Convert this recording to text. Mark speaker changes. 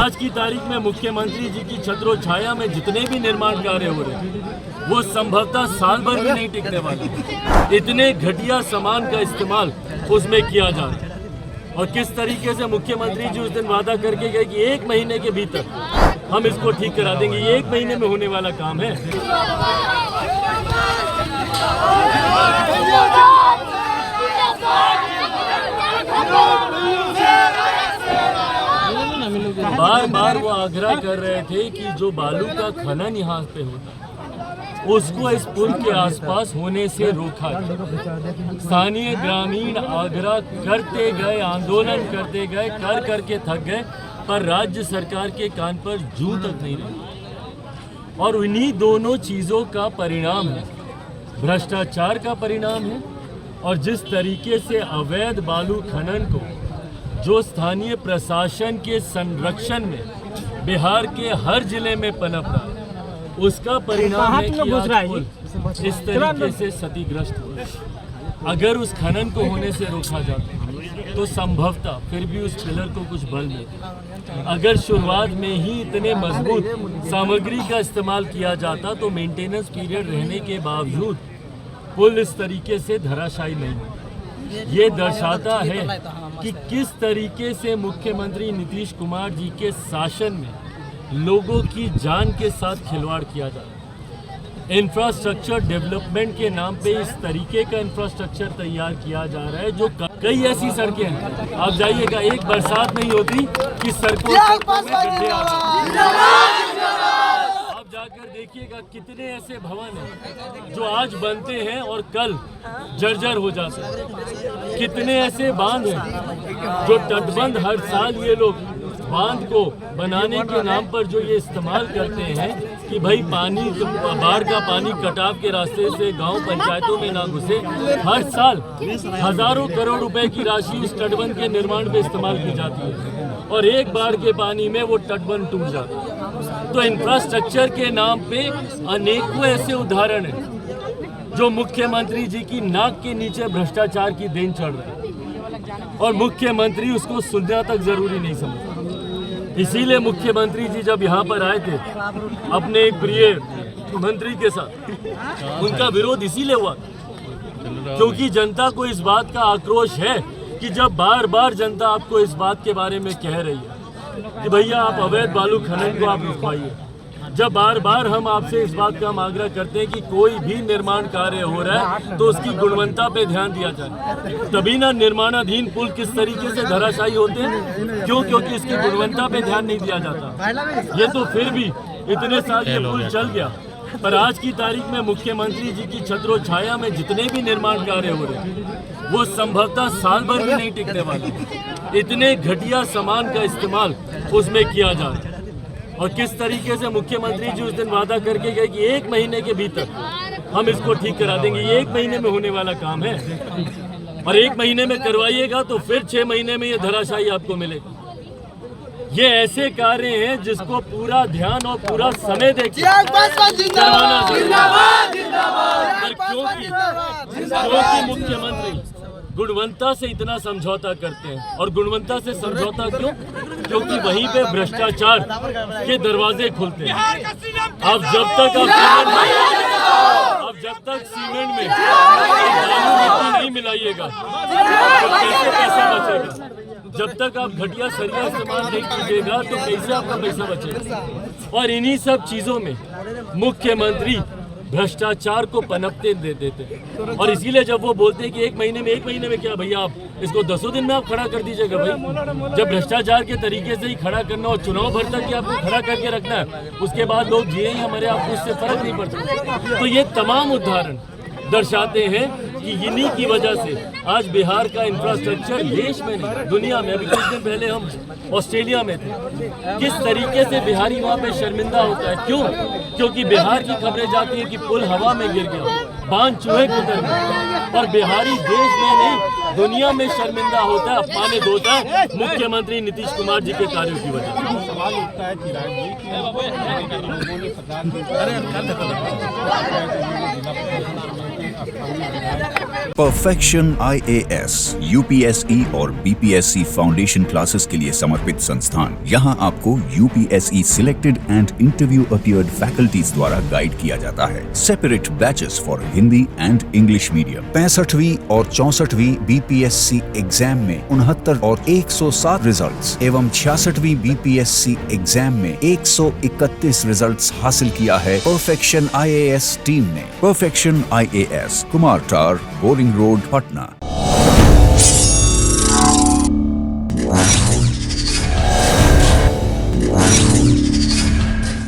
Speaker 1: आज की तारीख में मुख्यमंत्री जी की छत्रोछाया में जितने भी निर्माण कार्य हो रहे हैं वो संभवतः साल भर भी नहीं टिकने वाले। इतने घटिया सामान का इस्तेमाल उसमें किया जा रहा है। और किस तरीके से मुख्यमंत्री जी उस दिन वादा करके गए कि 1 महीने के भीतर हम इसको ठीक करा देंगे। ये 1 महीने में होने वाला काम है। बार बार वो आग्रह कर रहे थे कि जो बालू का खनन यहाँ पे होता उसको इस पुल के आसपास होने से रोका जाए। स्थानीय ग्रामीण आग्रह करते गए, आंदोलन करते गए, कर करके थक गए, पर राज्य सरकार के कान पर जूं तक नहीं रही। और उन्हीं दोनों चीज़ों का परिणाम है, भ्रष्टाचार का परिणाम है। और जिस तरीके से अवैध बालू खनन को जो स्थानीय प्रशासन के संरक्षण में बिहार के हर जिले में पनप रहा है, उसका परिणाम है कि आज पुल इस तरीके से क्षतिग्रस्त हो। अगर उस खनन को होने से रोका जाता तो संभवतः फिर भी उस पिलर को कुछ बल मिलता। अगर शुरुआत में ही इतने मजबूत सामग्री का इस्तेमाल किया जाता तो मेंटेनेंस पीरियड रहने के बावजूद पुल इस तरीके से धराशायी नहीं हो। ये दर्शाता है कि किस तरीके से मुख्यमंत्री नीतीश कुमार जी के शासन में लोगों की जान के साथ खिलवाड़ किया जा रहा है। इंफ्रास्ट्रक्चर डेवलपमेंट के नाम पे इस तरीके का इंफ्रास्ट्रक्चर तैयार किया जा रहा है। जो कई ऐसी सड़कें हैं, आप जाइएगा, एक बरसात नहीं होती कि सड़कों में गड्ढे आ जाते। आप जाकर देखिएगा कितने ऐसे भवन हैं जो आज बनते हैं और कल जर्जर हो जाते हैं। कितने ऐसे बांध हैं जो तटबंध हर साल ये लोग बांध को बनाने के नाम पर जो ये इस्तेमाल करते हैं कि भाई पानी, बाढ़ का पानी कटाव के रास्ते से गांव पंचायतों में ना घुसे। हर साल हजारों करोड़ रुपए की राशि उस तटबंध के निर्माण में इस्तेमाल की जाती है और एक बाढ़ के पानी में वो तटबंध टूट जाता है। तो इंफ्रास्ट्रक्चर के नाम पे अनेकों ऐसे उदाहरण हैं जो मुख्यमंत्री जी की नाक के नीचे भ्रष्टाचार की देन चढ़ रहे हैं और मुख्यमंत्री उसको सुनना तक जरूरी नहीं समझता। इसीलिए मुख्यमंत्री जी जब यहाँ पर आए थे अपने एक प्रिय मंत्री के साथ, उनका विरोध इसीलिए हुआ क्योंकि जनता को इस बात का आक्रोश है कि जब बार बार जनता आपको इस बात के बारे में कह रही है कि भैया आप अवैध बालू खनन को आप रुकवाइए, जब बार बार हम आपसे इस बात का हम आग्रह करते हैं कि कोई भी निर्माण कार्य हो रहा है तो उसकी गुणवत्ता पे ध्यान दिया जाए, तभी ना निर्माणाधीन पुल किस तरीके से धराशायी होते हैं। क्यों? क्योंकि इसकी गुणवत्ता पे ध्यान नहीं दिया जाता। ये तो फिर भी इतने साल ये पुल चल गया, पर आज की तारीख में मुख्यमंत्री जी की छत्रोछाया में जितने भी निर्माण कार्य हो रहे हैं वो संभवतः साल भर भी नहीं टिकने वाले। इतने घटिया सामान का इस्तेमाल उसमें किया जा रहा है। और किस तरीके से मुख्यमंत्री जी उस दिन वादा करके गए कि 1 महीने के भीतर हम इसको ठीक करा देंगे। ये 1 महीने में होने वाला काम है और 1 महीने में करवाइएगा तो फिर 6 महीने में ये धराशायी आपको मिलेगी। ये ऐसे कार्य हैं जिसको पूरा ध्यान और पूरा समय देके करवाना क्योंकि मुख्यमंत्री गुणवत्ता से इतना समझौता करते हैं। और गुणवत्ता से समझौता क्यों? क्योंकि वहीं पे भ्रष्टाचार के दरवाजे खुलते हैं। अब जब तक सीमेंट में बालू मिट्टी नहीं मिलाइएगा तो कैसे पैसा बचेगा? जब तक आप घटिया सरिया इस्तेमाल नहीं कीजिएगा तो कैसे आपका पैसा बचेगा? और इन्हीं सब चीज़ों में मुख्यमंत्री भ्रष्टाचार को पनपते दे देते हैं। और इसीलिए जब वो बोलते हैं कि 1 महीने में क्या भैया आप इसको 10 दिन में आप खड़ा कर दीजिएगा। भाई जब भ्रष्टाचार के तरीके से ही खड़ा करना और चुनाव भर तक ही आपको खड़ा करके रखना है, उसके बाद लोग जिए ही हमारे, आपको उससे फर्क नहीं पड़ता। तो ये तमाम उदाहरण दर्शाते हैं कि इन्हीं की वजह से आज बिहार का इंफ्रास्ट्रक्चर देश में नहीं दुनिया में, अभी कुछ दिन पहले हम ऑस्ट्रेलिया में थे, किस तरीके से बिहारी वहाँ पे शर्मिंदा होता है। क्यों? क्योंकि बिहार की खबरें जाती हैं कि पुल हवा में गिर गया, बांध चूहे कुतर गए, और बिहारी देश में नहीं दुनिया में शर्मिंदा होता है, अपमानित होता है मुख्यमंत्री नीतीश कुमार जी के कार्यों की वजह से।
Speaker 2: सवाल उठता है चिराग जी कि लोगों ने सरकार
Speaker 3: परफेक्शन IAS UPSE और BPSC फाउंडेशन क्लासेस के लिए समर्पित संस्थान। यहाँ आपको UPSE selected and interview appeared faculties द्वारा गाइड किया जाता है। Separate batches for Hindi and English medium. 65वीं और 64वीं BPSC एग्जाम में 69 और 107 रिजल्ट्स एवं 66वीं BPSC एग्जाम में 131 रिजल्ट्स हासिल किया है परफेक्शन IAS टीम ने। परफेक्शन IAS, कुमार टार, बोरिंग रोड, पटना।